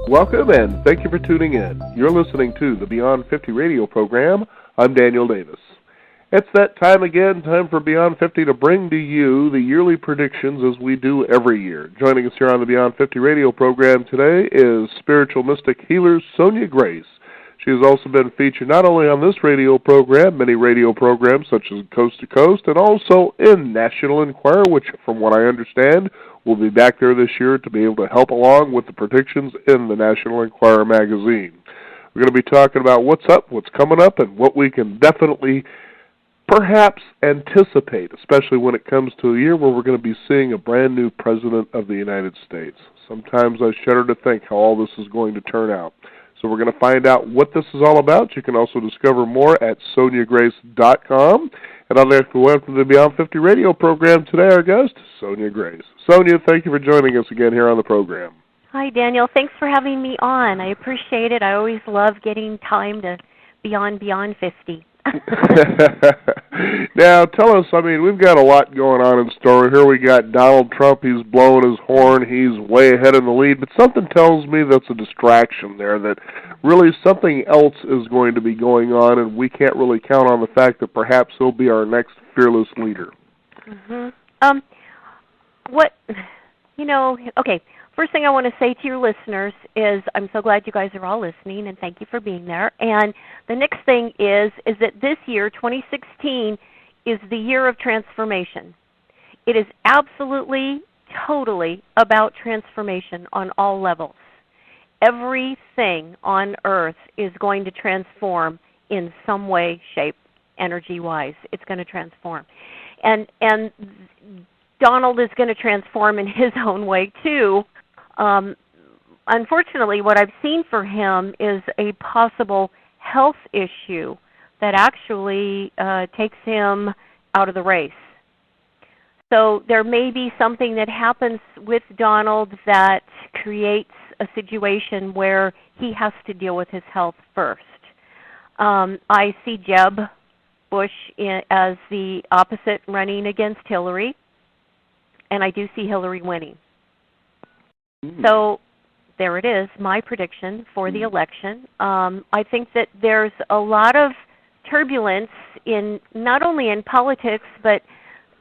Welcome and thank you for tuning in. You're listening to the Beyond 50 radio program. I'm Daniel Davis. It's that time again, time for Beyond 50 to bring to you the yearly predictions as we do every year. Joining us here on the Beyond 50 radio program today is spiritual mystic healer Sonja Grace. She has also been featured not only on this radio program, many radio programs such as Coast to Coast, and also in National Enquirer, which from what I understand will be back there this year to be able to help along with the predictions in the National Enquirer magazine. We're going to be talking about what's up, what's coming up, and what we can definitely perhaps anticipate, especially when it comes to a year where we're going to be seeing a brand new President of the United States. Sometimes I shudder to think how all this is going to turn out. So we're going to find out what this is all about. You can also discover more at sonjagrace.com. And I'd like to welcome to the Beyond 50 radio program today our guest, Sonja Grace. Sonja, thank you for joining us again here on the program. Hi, Daniel. Thanks for having me on. I appreciate it. I always love getting time to be on Beyond 50. Now, tell us, we've got a lot going on in store. Here we got Donald Trump. He's blowing his horn. He's way ahead in the lead. But something tells me that's a distraction there, that really something else is going to be going on, and we can't really count on the fact that perhaps he'll be our next fearless leader. Mm-hmm. Okay. First thing I want to say to your listeners is I'm so glad you guys are all listening, and thank you for being there. And the next thing is that this year, 2016, is the year of transformation. It is absolutely, totally about transformation on all levels. Everything on Earth is going to transform in some way, shape, energy-wise. It's going to transform. And Donald is going to transform in his own way, too. Unfortunately, what I've seen for him is a possible health issue that actually takes him out of the race. So there may be something that happens with Donald that creates a situation where he has to deal with his health first. I see Jeb Bush as the opposite running against Hillary, and I do see Hillary winning. So there it is, my prediction for the election. I think that there's a lot of turbulence in not only in politics but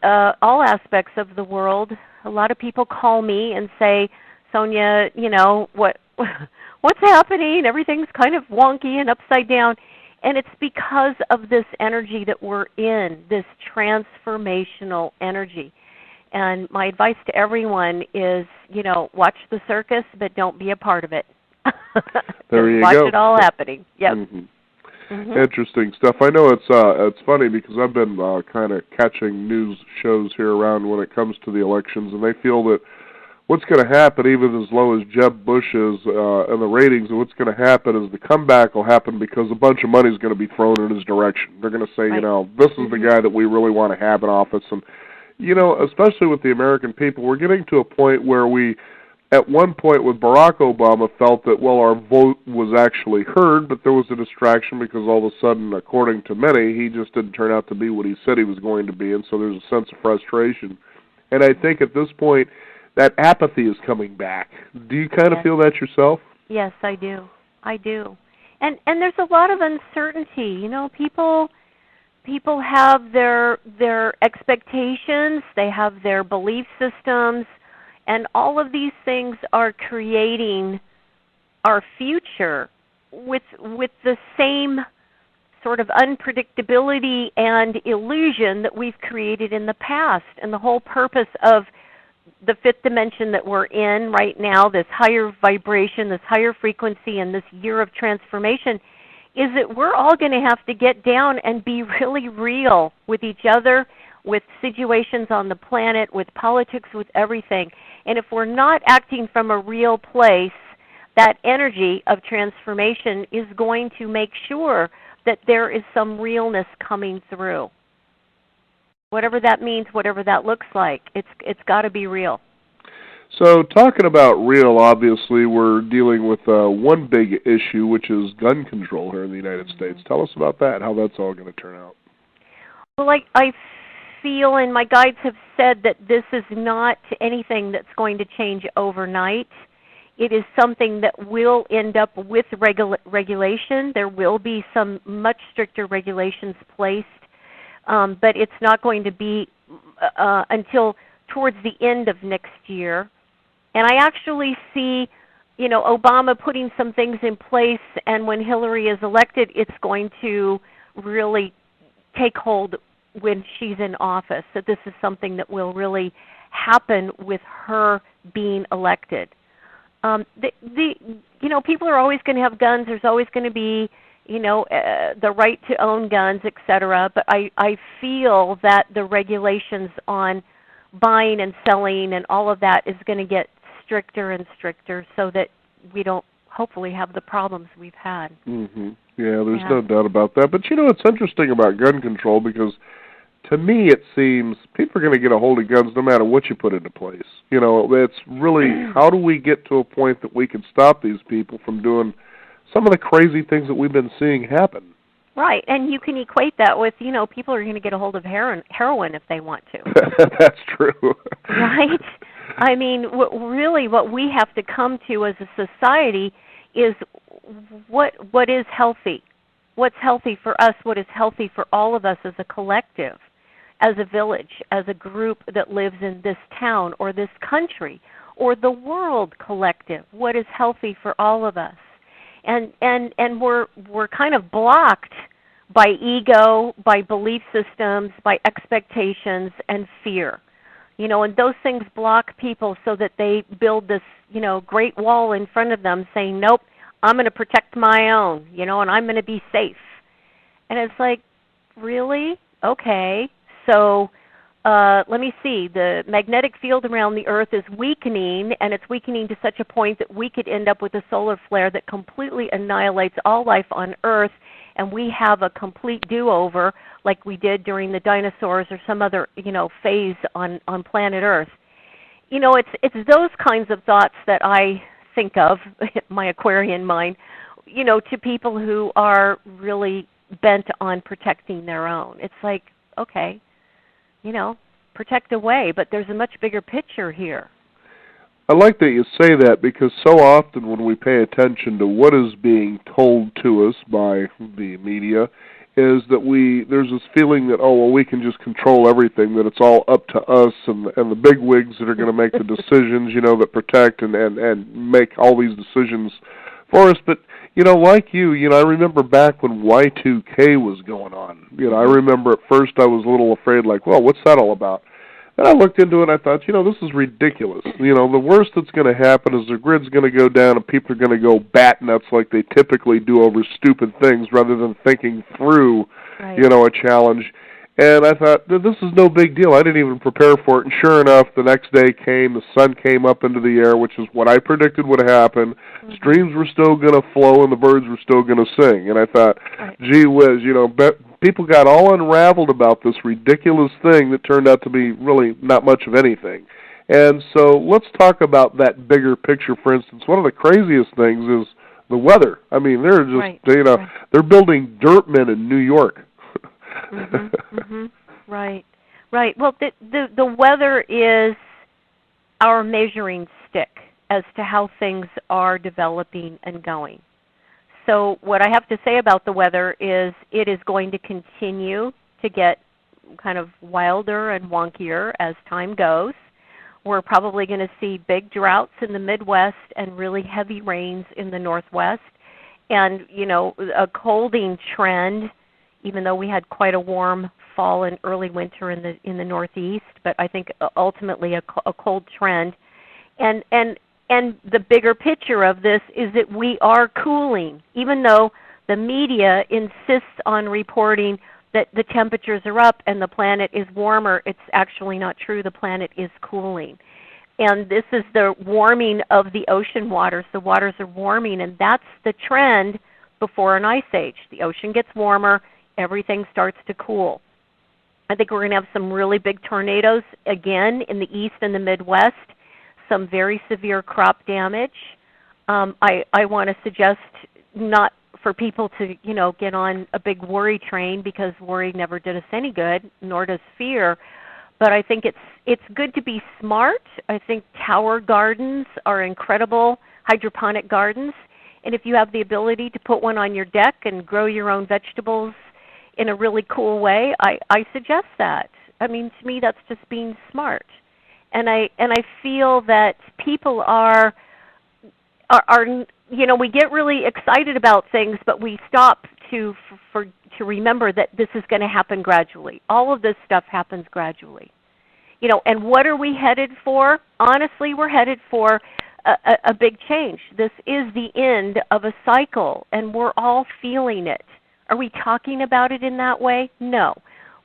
all aspects of the world. A lot of people call me and say, Sonja, what's happening? Everything's kind of wonky and upside down. And it's because of this energy that we're in, this transformational energy. And my advice to everyone is, watch the circus, but don't be a part of it. There you go. Watch it all Yep. happening. Yep. Interesting stuff. I know it's funny because I've been kind of catching news shows here around when it comes to the elections, and they feel that what's going to happen, even as low as Jeb Bush is in the ratings, what's going to happen is the comeback will happen because a bunch of money is going to be thrown in his direction. They're going to say, right. This is the guy that we really want to have in office. And especially with the American people, we're getting to a point where we, at one point with Barack Obama, felt that, our vote was actually heard, but there was a distraction because all of a sudden, according to many, he just didn't turn out to be what he said he was going to be, and so there's a sense of frustration. And I think at this point, that apathy is coming back. Do you kind of feel that yourself? Yes, I do. And there's a lot of uncertainty. People have their expectations, they have their belief systems, and all of these things are creating our future with the same sort of unpredictability and illusion that we've created in the past. And the whole purpose of the fifth dimension that we're in right now, this higher vibration, this higher frequency, and this year of transformation, is that we're all going to have to get down and be really real with each other, with situations on the planet, with politics, with everything. And if we're not acting from a real place, that energy of transformation is going to make sure that there is some realness coming through. Whatever that means, whatever that looks like, it's got to be real. So talking about real, obviously, we're dealing with one big issue, which is gun control here in the United States. Tell us about that, how that's all going to turn out. Well, I feel, and my guides have said, that this is not anything that's going to change overnight. It is something that will end up with regulation. There will be some much stricter regulations placed, but it's not going to be until towards the end of next year. And I actually see, Obama putting some things in place, and when Hillary is elected, it's going to really take hold when she's in office. So this is something that will really happen with her being elected. People are always going to have guns. There's always going to be, the right to own guns, etc. But I feel that the regulations on buying and selling and all of that is going to get stricter and stricter so that we don't hopefully have the problems we've had. Mm-hmm. Yeah, there's no doubt about that. But, it's interesting about gun control because to me it seems people are going to get a hold of guns no matter what you put into place. It's really how do we get to a point that we can stop these people from doing some of the crazy things that we've been seeing happen. Right, and you can equate that with, people are going to get a hold of heroin if they want to. That's true. Right? I mean, what we have to come to as a society is what is healthy. What's healthy for us, what is healthy for all of us as a collective, as a village, as a group that lives in this town or this country or the world collective. What is healthy for all of us? And we're kind of blocked by ego, by belief systems, by expectations and fear. And those things block people so that they build this, great wall in front of them saying, nope, I'm going to protect my own, and I'm going to be safe. And it's like, really? Okay. So let me see. The magnetic field around the Earth is weakening, and it's weakening to such a point that we could end up with a solar flare that completely annihilates all life on Earth, and we have a complete do-over like we did during the dinosaurs or some other, phase on planet Earth. It's those kinds of thoughts that I think of, my Aquarian mind, to people who are really bent on protecting their own. It's like, okay, protect away, but there's a much bigger picture here. I like that you say that because so often when we pay attention to what is being told to us by the media is that there's this feeling that, we can just control everything, that it's all up to us and the big wigs that are going to make the decisions, that protect and make all these decisions for us. But, like you, I remember back when Y2K was going on. I remember at first I was a little afraid, like, well, what's that all about? And I looked into it and I thought, this is ridiculous. The worst that's going to happen is the grid's going to go down and people are going to go bat nuts like they typically do over stupid things rather than thinking through, right. A challenge. And I thought, this is no big deal. I didn't even prepare for it. And sure enough, the next day came, the sun came up into the air, which is what I predicted would happen. Mm-hmm. Streams were still going to flow and the birds were still going to sing. And I thought, right. Gee whiz, people got all unraveled about this ridiculous thing that turned out to be really not much of anything. And so let's talk about that bigger picture. For instance, one of the craziest things is the weather. I mean, they're just, right. They're building dirt men in New York. Mm-hmm, mm-hmm. Right. Well, the weather is our measuring stick as to how things are developing and going. So what I have to say about the weather is it is going to continue to get kind of wilder and wonkier as time goes. We're probably going to see big droughts in the Midwest and really heavy rains in the Northwest. And, a colding trend, even though we had quite a warm fall and early winter in the Northeast, but I think ultimately a cold trend. And the bigger picture of this is that we are cooling, even though the media insists on reporting that the temperatures are up and the planet is warmer. It's actually not true. The planet is cooling. And this is the warming of the ocean waters. The waters are warming, and that's the trend before an ice age. The ocean gets warmer, everything starts to cool. I think we're going to have some really big tornadoes again in the east and the Midwest, some very severe crop damage. I want to suggest not for people to, get on a big worry train, because worry never did us any good, nor does fear. But I think it's good to be smart. I think tower gardens are incredible, hydroponic gardens. And if you have the ability to put one on your deck and grow your own vegetables in a really cool way, I suggest that. I mean, to me, that's just being smart. And I feel that people are you know, we get really excited about things, but we stop to remember that this is going to happen gradually. All of this stuff happens gradually. You know, and what are we headed for? Honestly, we're headed for a big change. This is the end of a cycle, and we're all feeling it. Are we talking about it in that way? No.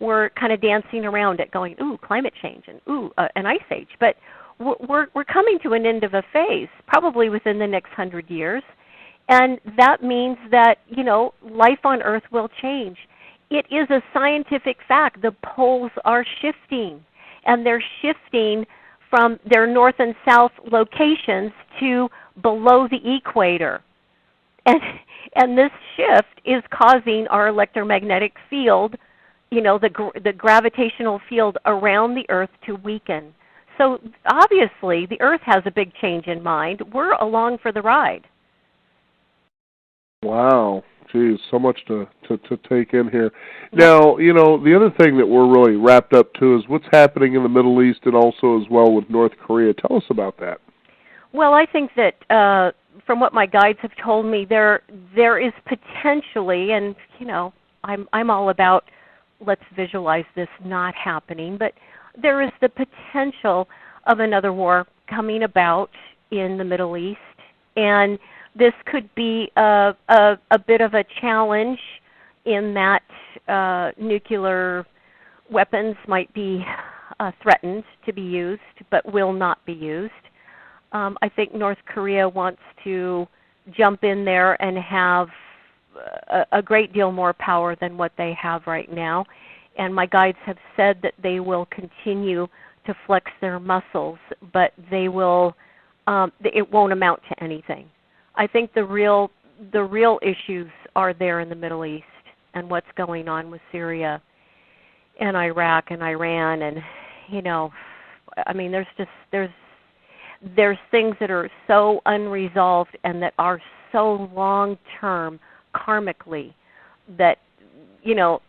We're kind of dancing around it going, ooh, climate change, and ooh, an ice age. But we're coming to an end of a phase, probably within the next 100 years. And that means that, you know, life on Earth will change. It is a scientific fact. The poles are shifting, and they're shifting from their north and south locations to below the equator. And this shift is causing our electromagnetic field, you know, the gravitational field around the Earth to weaken. So obviously the Earth has a big change in mind. We're along for the ride. Wow. Geez, so much to take in here. Now, you know, the other thing that we're really wrapped up to is what's happening in the Middle East and also as well with North Korea. Tell us about that. Well, I think that from what my guides have told me, there is potentially, and, you know, I'm all about let's visualize this not happening, but there is the potential of another war coming about in the Middle East, and this could be a bit of a challenge in that nuclear weapons might be threatened to be used, but will not be used. I think North Korea wants to jump in there and have a great deal more power than what they have right now. And my guides have said that they will continue to flex their muscles, but they will. It won't amount to anything. I think the real issues are there in the Middle East and what's going on with Syria and Iraq and Iran, and you know, I mean, there's things that are so unresolved and that are so long-term karmically that, you know,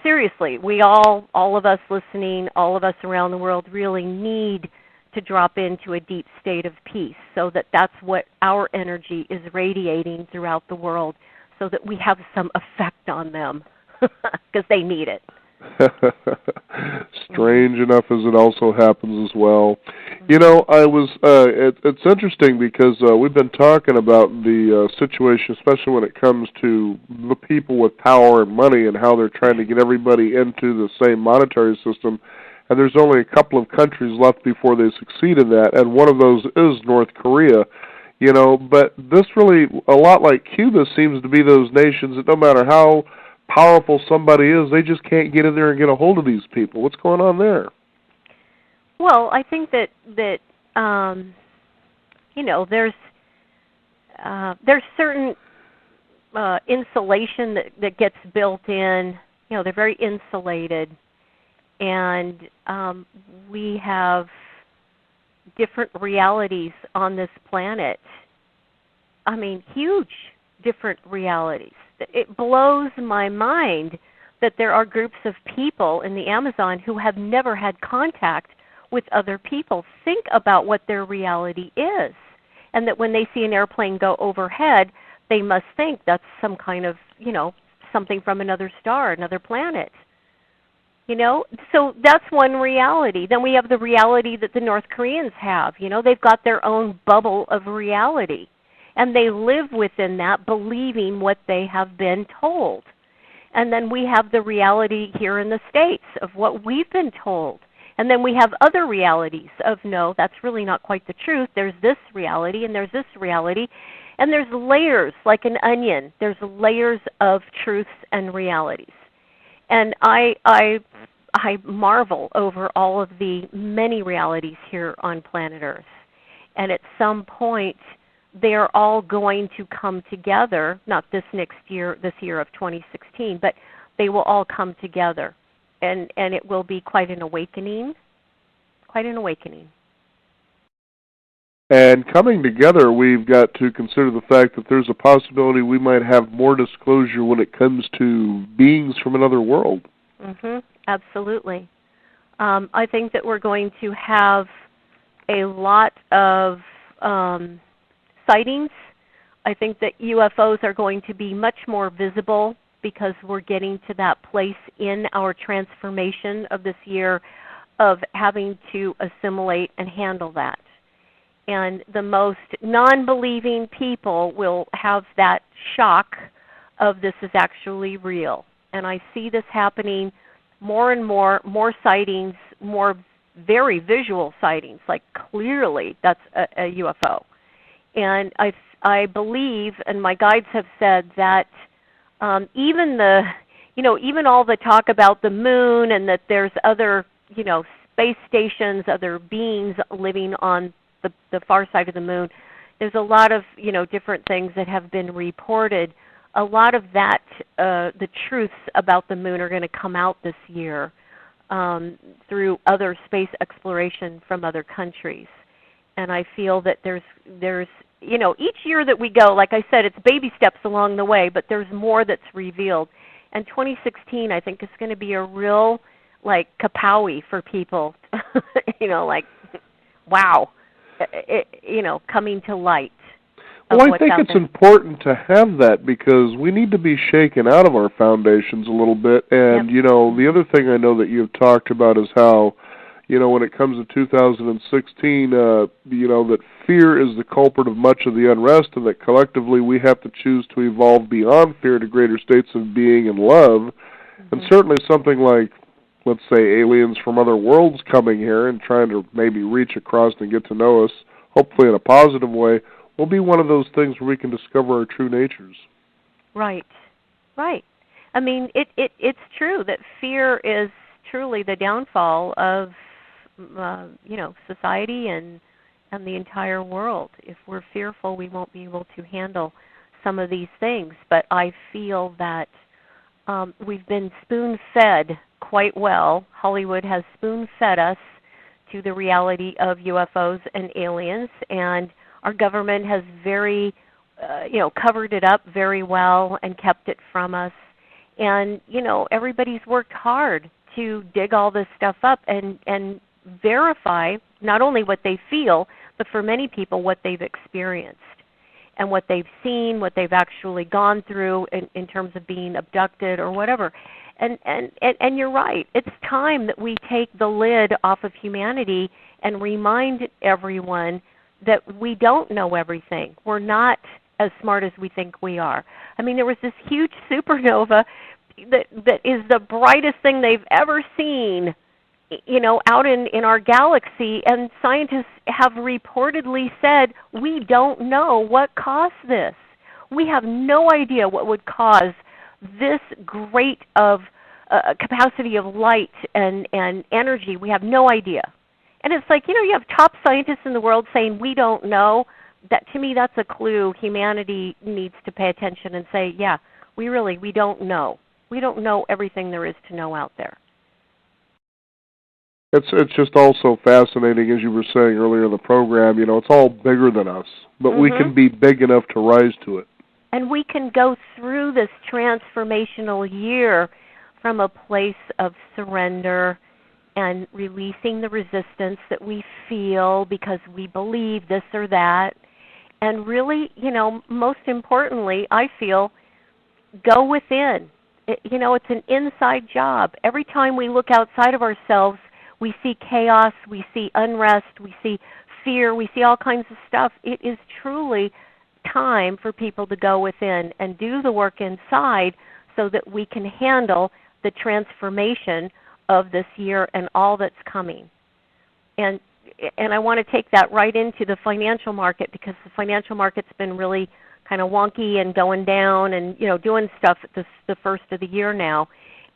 seriously, we all of us listening, all of us around the world really need to drop into a deep state of peace so that that's what our energy is radiating throughout the world so that we have some effect on them because they need it. Strange enough as it also happens as well. You know, it's interesting because we've been talking about the situation, especially when it comes to the people with power and money and how they're trying to get everybody into the same monetary system. And there's only a couple of countries left before they succeed in that, and one of those is North Korea. You know, but this really, a lot like Cuba, seems to be those nations that no matter how powerful somebody is, they just can't get in there and get a hold of these people. What's going on there? Well, I think that you know, there's certain insulation that gets built in. You know, they're very insulated, and we have different realities on this planet. I mean, huge different realities. It blows my mind that there are groups of people in the Amazon who have never had contact with other people. Think about what their reality is, and that when they see an airplane go overhead, they must think that's some kind of, you know, something from another star, another planet. You know, so that's one reality. Then we have the reality that the North Koreans have. You know, they've got their own bubble of reality, and they live within that, believing what they have been told. And then we have the reality here in the States of what we've been told. And then we have other realities of, no, that's really not quite the truth. There's this reality, and there's this reality. And there's layers, like an onion. There's layers of truths and realities. And I marvel over all of the many realities here on planet Earth. And at some point, they are all going to come together, not this year of 2016, but they will all come together. and it will be quite an awakening. Quite an awakening. And coming together, we've got to consider the fact that there's a possibility we might have more disclosure when it comes to beings from another world. Absolutely. I think that we're going to have a lot of sightings. I think that UFOs are going to be much more visible because we're getting to that place in our transformation of this year of having to assimilate and handle that. And the most non-believing people will have that shock of this is actually real. And I see this happening more and more sightings, more very visual sightings, like clearly that's a UFO. And I believe, and my guides have said that even all the talk about the moon and that there's other, space stations, other beings living on the far side of the moon, there's a lot of, different things that have been reported. A lot of that, the truths about the moon are going to come out this year through other space exploration from other countries. And I feel that there's each year that we go, like I said, it's baby steps along the way, but there's more that's revealed. And 2016, I think, is going to be a real, kapowie for people, wow, coming to light. Well, I think it's important to have that because we need to be shaken out of our foundations a little bit. And, the other thing I know that you've talked about is how, when it comes to 2016, that fear is the culprit of much of the unrest and that collectively we have to choose to evolve beyond fear to greater states of being and love. And certainly something like, let's say, aliens from other worlds coming here and trying to maybe reach across and get to know us, hopefully in a positive way, will be one of those things where we can discover our true natures. Right. I mean, it's true that fear is truly the downfall of, society and the entire world. If we're fearful, we won't be able to handle some of these things. But I feel that we've been spoon-fed quite well. Hollywood has spoon-fed us to the reality of UFOs and aliens, and our government has very, covered it up very well and kept it from us. And, everybody's worked hard to dig all this stuff up and verify not only what they feel, but for many people what they've experienced and what they've seen, what they've actually gone through in terms of being abducted or whatever. And you're right. It's time that we take the lid off of humanity and remind everyone that we don't know everything. We're not as smart as we think we are. I mean, there was this huge supernova that is the brightest thing they've ever seen, out in our galaxy, and scientists have reportedly said, we don't know what caused this. We have no idea what would cause this great of capacity of light and energy. We have no idea. And it's like, you have top scientists in the world saying we don't know. That, to me, that's a clue. Humanity needs to pay attention and say, yeah, we don't know. We don't know everything there is to know out there. It's just also fascinating, as you were saying earlier in the program, it's all bigger than us, but we can be big enough to rise to it. And we can go through this transformational year from a place of surrender and releasing the resistance that we feel because we believe this or that. And really, most importantly, I feel, go within. It's an inside job. Every time we look outside of ourselves, we see chaos, we see unrest, we see fear, we see all kinds of stuff. It is truly time for people to go within and do the work inside so that we can handle the transformation of this year and all that's coming. And I want to take that right into the financial market because the financial market's been really kind of wonky and going down and, doing stuff at the first of the year now.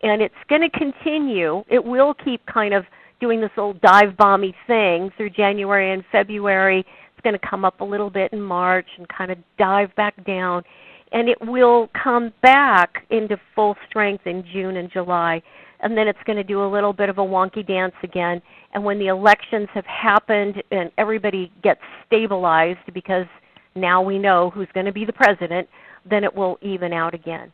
And it's going to continue. It will keep kind of doing this old dive-bomby thing through January and February. It's going to come up a little bit in March and kind of dive back down. And it will come back into full strength in June and July. and then it's going to do a little bit of a wonky dance again. And when the elections have happened and everybody gets stabilized because now we know who's going to be the president, then it will even out again.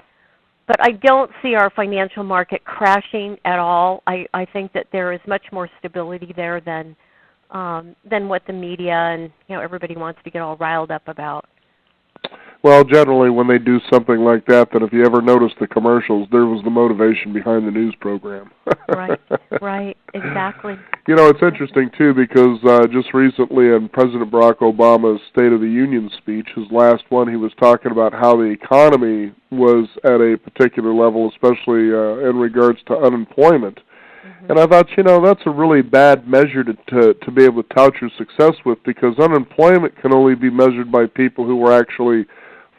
But I don't see our financial market crashing at all. I think that there is much more stability there than what the media and everybody wants to get all riled up about. Well, generally, when they do something like that if you ever notice the commercials, there was the motivation behind the news program. Right, exactly. It's interesting, too, because just recently in President Barack Obama's State of the Union speech, his last one, he was talking about how the economy was at a particular level, especially in regards to unemployment. Mm-hmm. And I thought, that's a really bad measure to be able to tout your success with, because unemployment can only be measured by people who are actually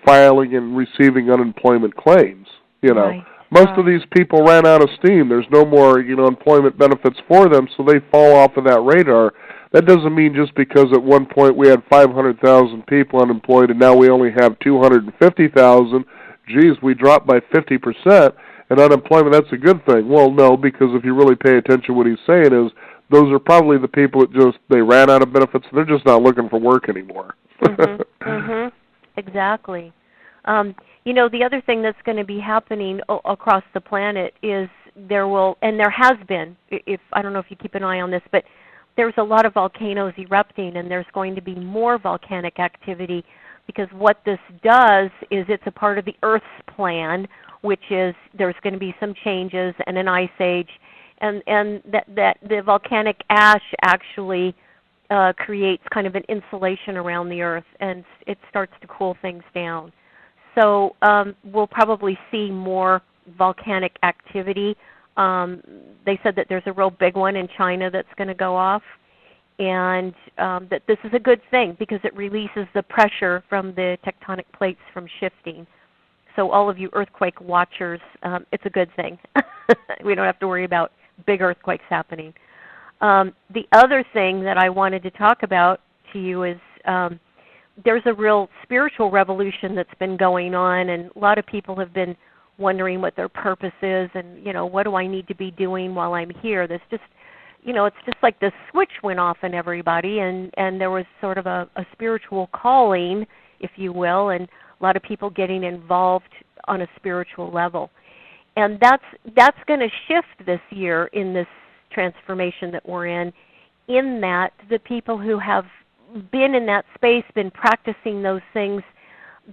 filing and receiving unemployment claims. Most of these people ran out of steam. There's no more employment benefits for them, so they fall off of that radar. That doesn't mean just because at one point we had 500,000 people unemployed and now we only have 250,000, geez, we dropped by 50%, and unemployment, that's a good thing. Well, no, because if you really pay attention, what he's saying is those are probably the people that they ran out of benefits and they're just not looking for work anymore. Mm-hmm. Exactly. The other thing that's going to be happening across the planet is there has been, I don't know if you keep an eye on this, but there's a lot of volcanoes erupting, and there's going to be more volcanic activity, because what this does is it's a part of the Earth's plan, which is there's going to be some changes and an ice age, and that the volcanic ash actually creates kind of an insulation around the Earth, and it starts to cool things down. So we'll probably see more volcanic activity. They said that there's a real big one in China that's going to go off, and that this is a good thing because it releases the pressure from the tectonic plates from shifting. So all of you earthquake watchers, it's a good thing. We don't have to worry about big earthquakes happening. The other thing that I wanted to talk about to you is there's a real spiritual revolution that's been going on, and a lot of people have been wondering what their purpose is and, what do I need to be doing while I'm here. There's just, it's just like the switch went off in everybody, and there was sort of a spiritual calling, if you will, and a lot of people getting involved on a spiritual level. And that's going to shift this year in this transformation that we're in that the people who have been in that space, been practicing those things,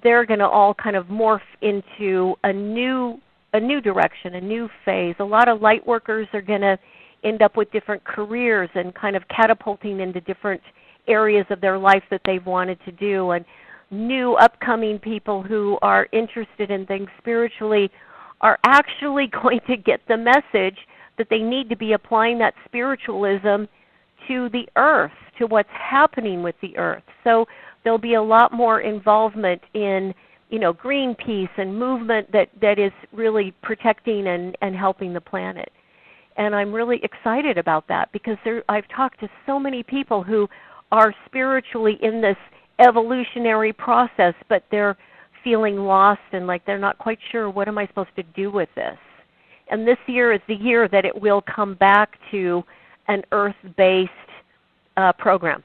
they're going to all kind of morph into a new direction, a new phase. A lot of light workers are going to end up with different careers and kind of catapulting into different areas of their life that they've wanted to do. And new upcoming people who are interested in things spiritually are actually going to get the message that they need to be applying that spiritualism to the earth, to what's happening with the earth. So there'll be a lot more involvement in, Greenpeace and movement that is really protecting and helping the planet. And I'm really excited about that because I've talked to so many people who are spiritually in this evolutionary process, but they're feeling lost and like they're not quite sure, what am I supposed to do with this? And this year is the year that it will come back to an earth-based program.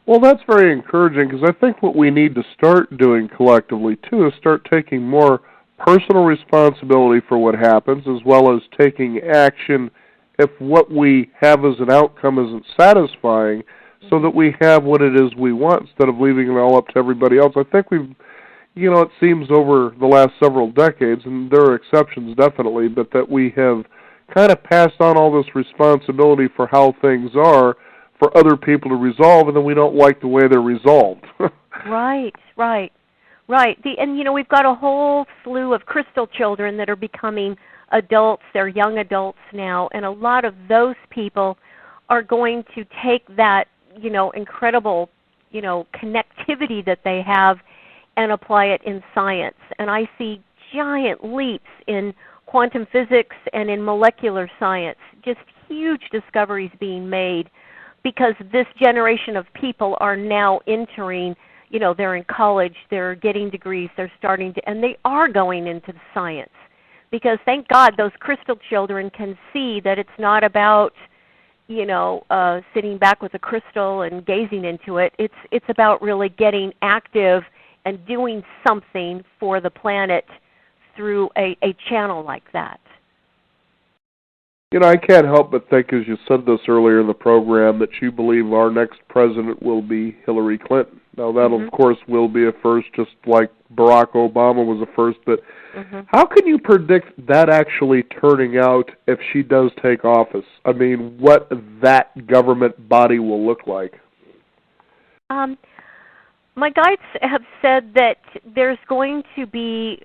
Well, that's very encouraging because I think what we need to start doing collectively, too, is start taking more personal responsibility for what happens as well as taking action if what we have as an outcome isn't satisfying so that we have what it is we want instead of leaving it all up to everybody else. I think we've, it seems over the last several decades, and there are exceptions definitely, but that we have kind of passed on all this responsibility for how things are for other people to resolve, and then we don't like the way they're resolved. Right. And we've got a whole slew of crystal children that are becoming adults. They're young adults now, and a lot of those people are going to take that, incredible, connectivity that they have and apply it in science. And I see giant leaps in quantum physics and in molecular science, just huge discoveries being made because this generation of people are now entering, they're in college, they're getting degrees, they're starting to, and they are going into the science. because thank God those crystal children can see that it's not about, sitting back with a crystal and gazing into it. It's about really getting active and doing something for the planet through a channel like that. I can't help but think, as you said this earlier in the program, that you believe our next president will be Hillary Clinton. Now, that, of course, will be a first, just like Barack Obama was a first, but how can you predict that actually turning out if she does take office? I mean, what that government body will look like? My guides have said that there's going to be,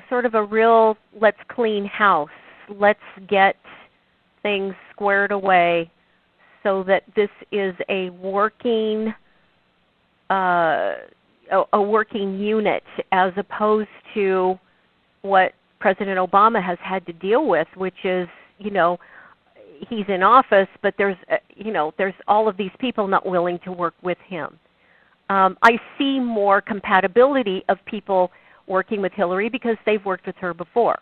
sort of a real let's clean house, let's get things squared away so that this is a working unit, as opposed to what President Obama has had to deal with, which is, he's in office, but there's all of these people not willing to work with him. I see more compatibility of people working with Hillary because they've worked with her before.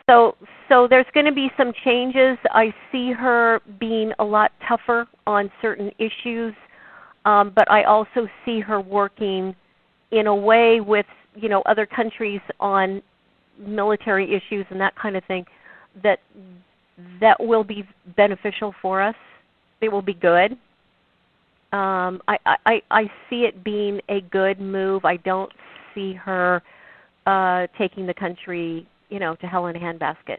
So there's going to be some changes. I see her being a lot tougher on certain issues, but I also see her working in a way with, other countries on military issues and that kind of thing that will be beneficial for us. It will be good. I see it being a good move. I don't see her taking the country, to hell in a handbasket.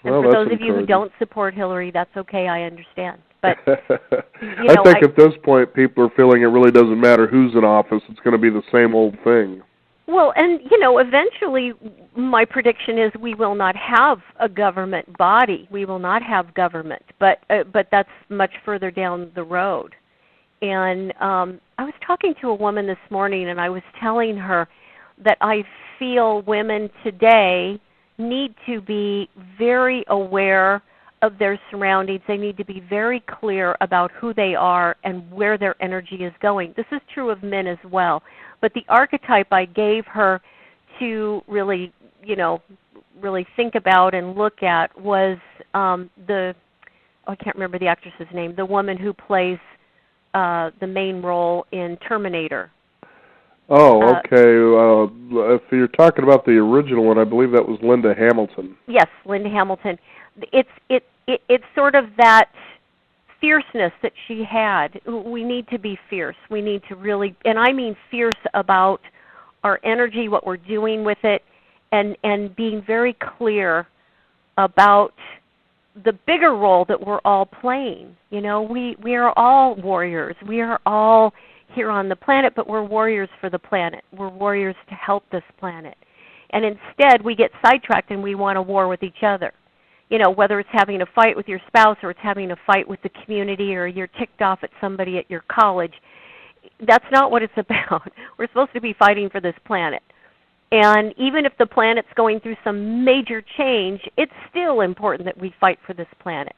And for those of you who don't support Hillary, that's okay. I understand. But I think at this point, people are feeling it really doesn't matter who's in office. It's going to be the same old thing. Well, and, eventually my prediction is we will not have a government body. We will not have government. But that's much further down the road. And I was talking to a woman this morning, and I was telling her that I feel women today need to be very aware of their surroundings. They need to be very clear about who they are and where their energy is going. This is true of men as well. But the archetype I gave her to really, really think about and look at was I can't remember the actress's name, the woman who plays the main role in Terminator. Oh, okay. If you're talking about the original one, I believe that was Linda Hamilton. Yes, Linda Hamilton. It's sort of that fierceness that she had. We need to be fierce. We need to really, and I mean fierce about our energy, what we're doing with it, and being very clear about the bigger role that we're all playing. We are all warriors. We are all here on the planet, but we're warriors for the planet. We're warriors to help this planet. And instead, we get sidetracked and we want to war with each other. Whether it's having a fight with your spouse or it's having a fight with the community or you're ticked off at somebody at your college. That's not what it's about. We're supposed to be fighting for this planet. And even if the planet's going through some major change, it's still important that we fight for this planet.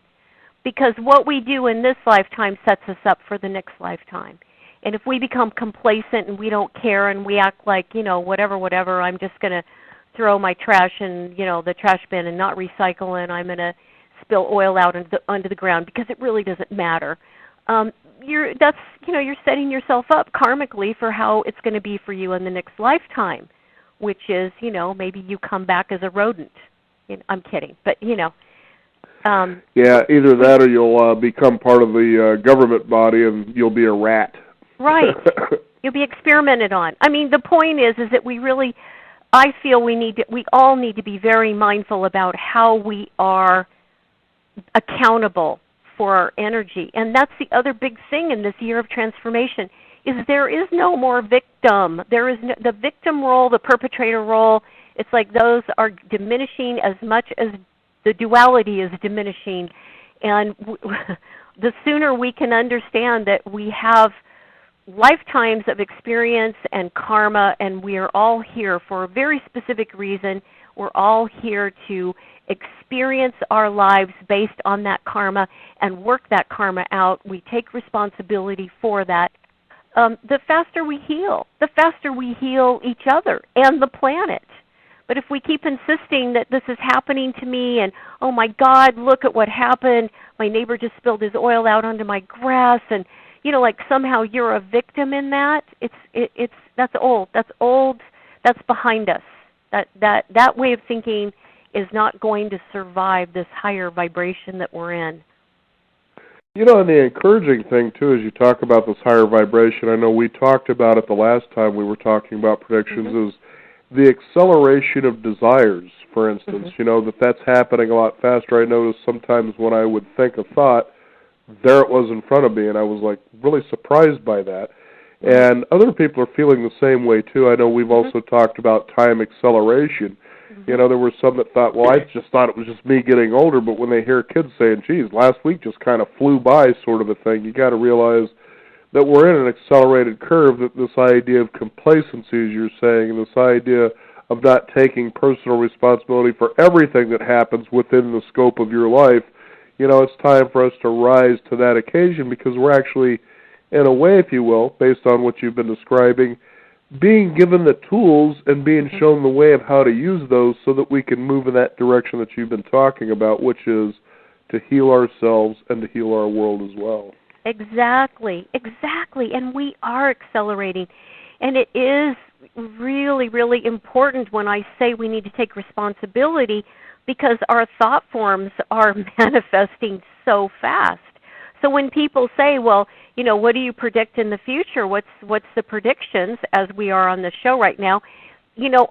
Because what we do in this lifetime sets us up for the next lifetime. And if we become complacent and we don't care and we act like, whatever, I'm just going to throw my trash in, the trash bin and not recycle, and I'm going to spill oil out onto the ground because it really doesn't matter. You're setting yourself up karmically for how it's going to be for you in the next lifetime, which is, maybe you come back as a rodent. I'm kidding, but yeah, either that or you'll become part of the government body and you'll be a rat. Right. You'll be experimented on. I mean, the point is that we really, I feel we all need to be very mindful about how we are accountable for our energy. And that's the other big thing in this year of transformation, is there is no more victim. There is no, the victim role, the perpetrator role, it's like those are diminishing as much as the duality is diminishing. And the sooner we can understand that we have lifetimes of experience and karma, and we are all here for a very specific reason. We're all here to experience our lives based on that karma and work that karma out. We take responsibility for that. The faster we heal each other and the planet. But if we keep insisting that this is happening to me and, oh my God, look at what happened, my neighbor just spilled his oil out onto my grass, and like somehow you're a victim in that, that's old. That's old. That's behind us. That way of thinking is not going to survive this higher vibration that we're in. And the encouraging thing, too, as you talk about this higher vibration, I know we talked about it the last time we were talking about predictions, is the acceleration of desires, for instance, that's happening a lot faster. I notice sometimes when I would think a thought, there it was in front of me, and I was, really surprised by that. And other people are feeling the same way, too. I know we've also talked about time acceleration. There were some that thought, well, I just thought it was just me getting older, but when they hear kids saying, geez, last week just kind of flew by sort of a thing, you got to realize that we're in an accelerated curve, that this idea of complacency, as you're saying, and this idea of not taking personal responsibility for everything that happens within the scope of your life, it's time for us to rise to that occasion, because we're actually, in a way, if you will, based on what you've been describing, being given the tools and being shown the way of how to use those so that we can move in that direction that you've been talking about, which is to heal ourselves and to heal our world as well. Exactly. And we are accelerating. And it is really, really important when I say we need to take responsibility, because our thought forms are manifesting so fast. So when people say, well, what do you predict in the future? What's the predictions, as we are on the show right now?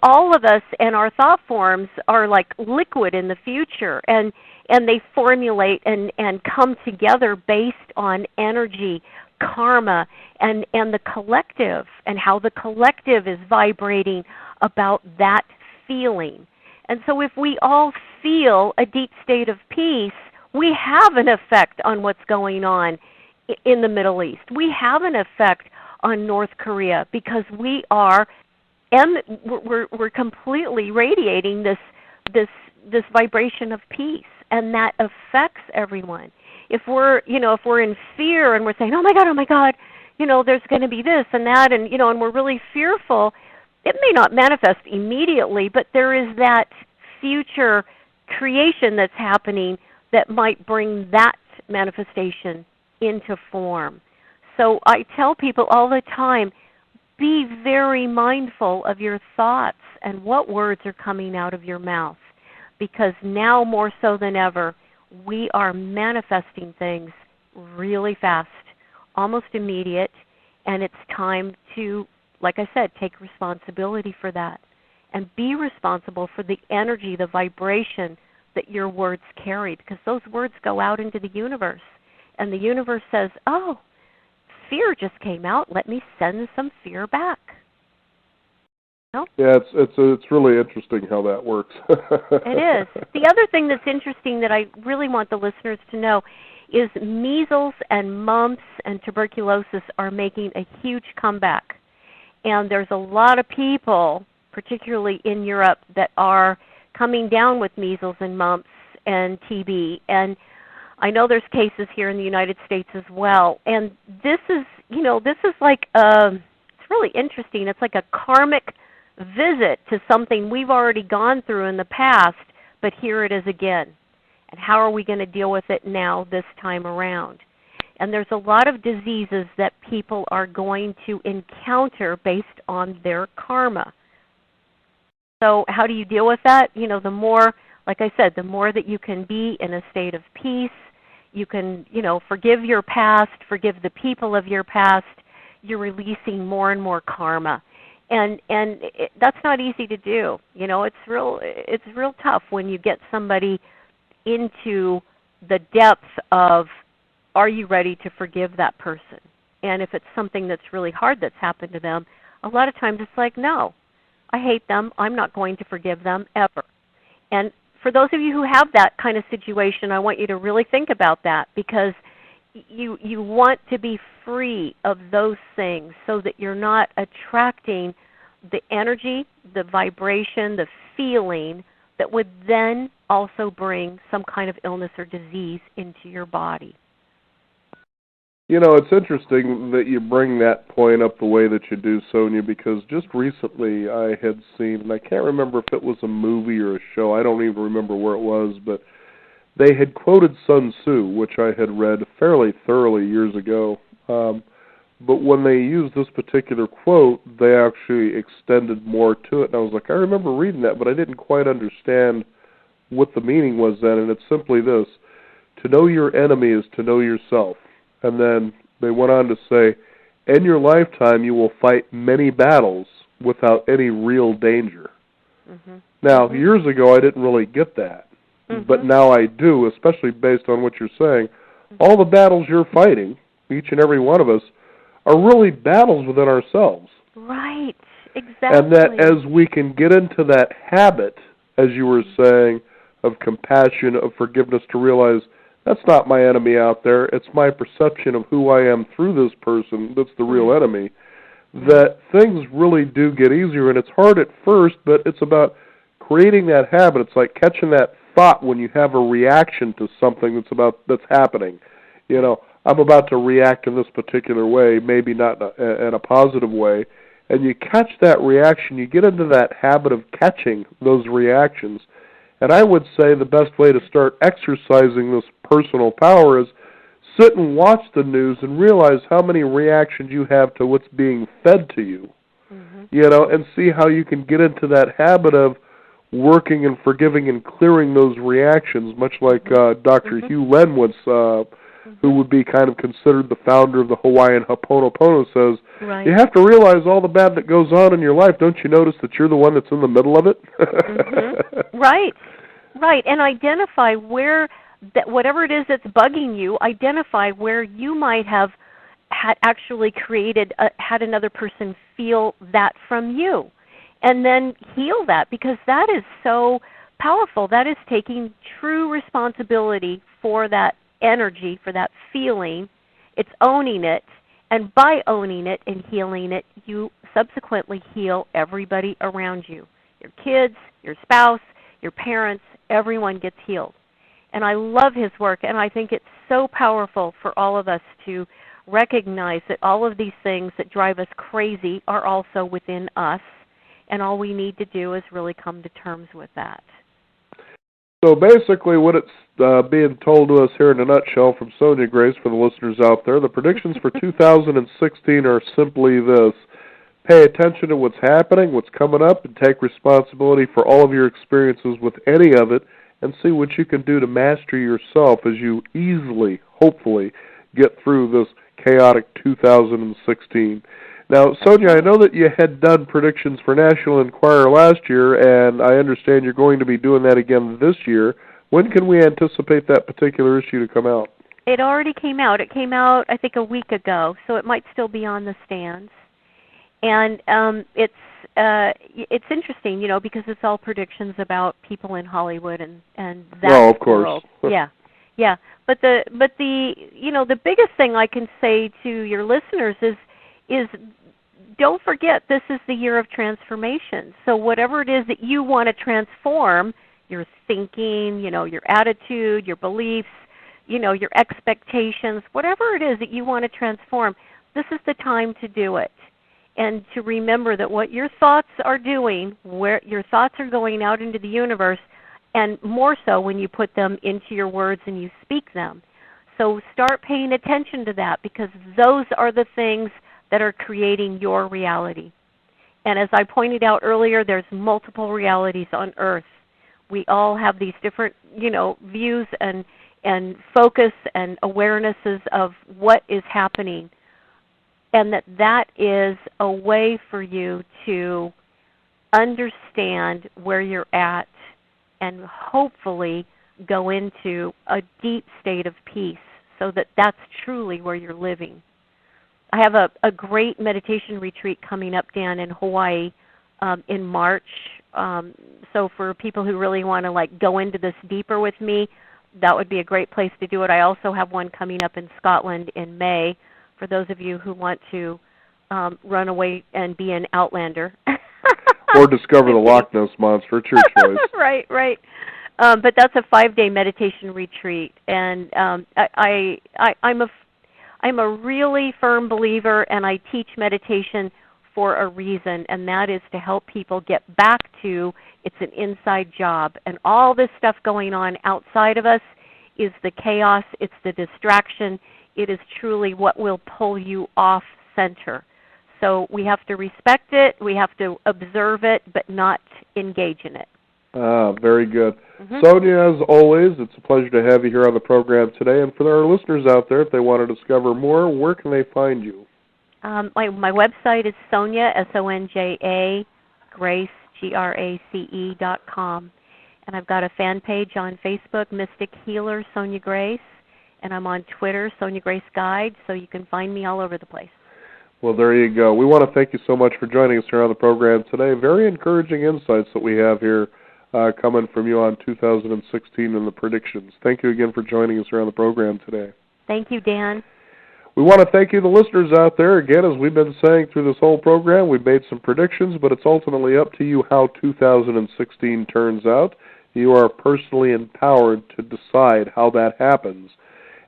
All of us and our thought forms are like liquid in the future, and they formulate and come together based on energy, karma, and the collective, and how the collective is vibrating about that feeling. And so if we all feel a deep state of peace, we have an effect on what's going on in the Middle East. We have an effect on North Korea, because we are, and we're completely radiating this vibration of peace, and that affects everyone. If we're in fear and we're saying, oh my God, there's going to be this and that, and and we're really fearful, it may not manifest immediately, but there is that future creation that's happening that might bring that manifestation into form. So I tell people all the time, be very mindful of your thoughts and what words are coming out of your mouth, because now more so than ever, we are manifesting things really fast, almost immediate, and it's time to, like I said, take responsibility for that and be responsible for the energy, the vibration that your words carry, because those words go out into the universe, and the universe says, oh, fear just came out, let me send some fear back. No? Yeah, it's really interesting how that works. It is. The other thing that's interesting that I really want the listeners to know is measles and mumps and tuberculosis are making a huge comeback. And there's a lot of people, particularly in Europe, that are coming down with measles and mumps and TB. And I know there's cases here in the United States as well. And this is, like, it's really interesting. It's like a karmic visit to something we've already gone through in the past, but here it is again. And how are we going to deal with it now this time around? And there's a lot of diseases that people are going to encounter based on their karma. So how do you deal with that? The more, like I said, the more that you can be in a state of peace, you can, forgive your past, forgive the people of your past, you're releasing more and more karma. And that's not easy to do. It's real tough when you get somebody into the depth of, are you ready to forgive that person? And if it's something that's really hard that's happened to them, a lot of times it's like, no, I hate them. I'm not going to forgive them ever. And for those of you who have that kind of situation, I want you to really think about that, because you want to be free of those things so that you're not attracting the energy, the vibration, the feeling that would then also bring some kind of illness or disease into your body. You know, it's interesting that you bring that point up the way that you do, Sonja, because just recently I had seen, and I can't remember if it was a movie or a show, I don't even remember where it was, but they had quoted Sun Tzu, which I had read fairly thoroughly years ago. But when they used this particular quote, they actually extended more to it. And I was like, I remember reading that, but I didn't quite understand what the meaning was then. And it's simply this: to know your enemy is to know yourself. And then they went on to say, in your lifetime you will fight many battles without any real danger. Mm-hmm. Now, years ago I didn't really get that. But now I do, especially based on what you're saying. All the battles you're fighting, each and every one of us, are really battles within ourselves. Right, exactly. And that as we can get into that habit, as you were saying, of compassion, of forgiveness, to realize that's not my enemy out there, it's my perception of who I am through this person that's the real enemy, that things really do get easier. And it's hard at first, but it's about creating that habit. It's like catching that thought when you have a reaction to something that's happening. You know, I'm about to react in this particular way, maybe not in a positive way, and you catch that reaction, you get into that habit of catching those reactions. And I would say the best way to start exercising this personal power is sit and watch the news and realize how many reactions you have to what's being fed to you. You know, and see how you can get into that habit of working and forgiving and clearing those reactions, much like Dr. Hugh Len once, who would be kind of considered the founder of the Hawaiian Ho'oponopono, says, you have to realize all the bad that goes on in your life. Don't you notice that you're the one that's in the middle of it? Right, and identify where, whatever it is that's bugging you, identify where you might have had actually had another person feel that from you. And then heal that, because that is so powerful. That is taking true responsibility for that energy, for that feeling. It's owning it, and by owning it and healing it, you subsequently heal everybody around you. Your kids, your spouse, your parents, everyone gets healed. And I love his work, and I think it's so powerful for all of us to recognize that all of these things that drive us crazy are also within us. And all we need to do is really come to terms with that. So basically what it's being told to us here in a nutshell from Sonja Grace for the listeners out there, the predictions for 2016 are simply this: pay attention to what's happening, what's coming up, and take responsibility for all of your experiences with any of it, and see what you can do to master yourself as you easily, hopefully, get through this chaotic 2016. Now, Sonja, I know that you had done predictions for National Enquirer last year, and I understand you're going to be doing that again this year. When can we anticipate that particular issue to come out? It already came out. It came out, I think, a week ago, so it might still be on the stands. And it's interesting, you know, because it's all predictions about people in Hollywood and that of course. world. Yeah. But the you know, the biggest thing I can say to your listeners is don't forget, this is the year of transformation. So whatever it is that you want to transform, your thinking, you know, your attitude, your beliefs, you know, your expectations, whatever it is that you want to transform, this is the time to do it. And to remember that what your thoughts are doing, where your thoughts are going out into the universe, and more so when you put them into your words and you speak them. So start paying attention to that, because those are the things that are creating your reality. And as I pointed out earlier, there's multiple realities on Earth. We all have these different, you know, views and focus and awarenesses of what is happening. And that is a way for you to understand where you're at and hopefully go into a deep state of peace, so that that's truly where you're living. I have a great meditation retreat coming up, Dan, in Hawaii in March. So for people who really want to like go into this deeper with me, that would be a great place to do it. I also have one coming up in Scotland in May for those of you who want to run away and be an outlander. Or discover the Loch Ness Monster. It's your choice. Right. But that's a 5-day meditation retreat, and I'm a really firm believer, and I teach meditation for a reason, and that is to help people get back to it's an inside job. And all this stuff going on outside of us is the chaos, it's the distraction, it is truly what will pull you off center. So we have to respect it, we have to observe it, but not engage in it. Very good. Sonja, as always, it's a pleasure to have you here on the program today. And for our listeners out there, if they want to discover more, where can they find you? My website is Sonja, S-O-N-J-A, Grace, Grace.com. And I've got a fan page on Facebook, Mystic Healer Sonja Grace. And I'm on Twitter, Sonja Grace Guide, so you can find me all over the place. Well, there you go. We want to thank you so much for joining us here on the program today. Very encouraging insights that we have here coming from you on 2016 and the predictions. Thank you again for joining us here on the program today. Thank you, Dan. We want to thank you, the listeners out there. Again, as we've been saying through this whole program, we've made some predictions, but it's ultimately up to you how 2016 turns out. You are personally empowered to decide how that happens.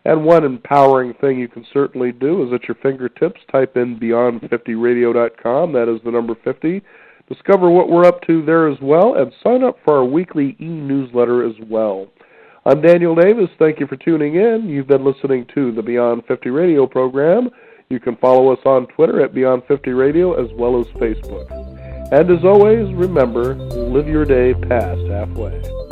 And one empowering thing you can certainly do is at your fingertips, type in beyond50radio.com. That is the number 50. Discover what we're up to there as well, and sign up for our weekly e-newsletter as well. I'm Daniel Davis. Thank you for tuning in. You've been listening to the Beyond 50 Radio program. You can follow us on Twitter at Beyond 50 Radio as well as Facebook. And as always, remember, live your day past halfway.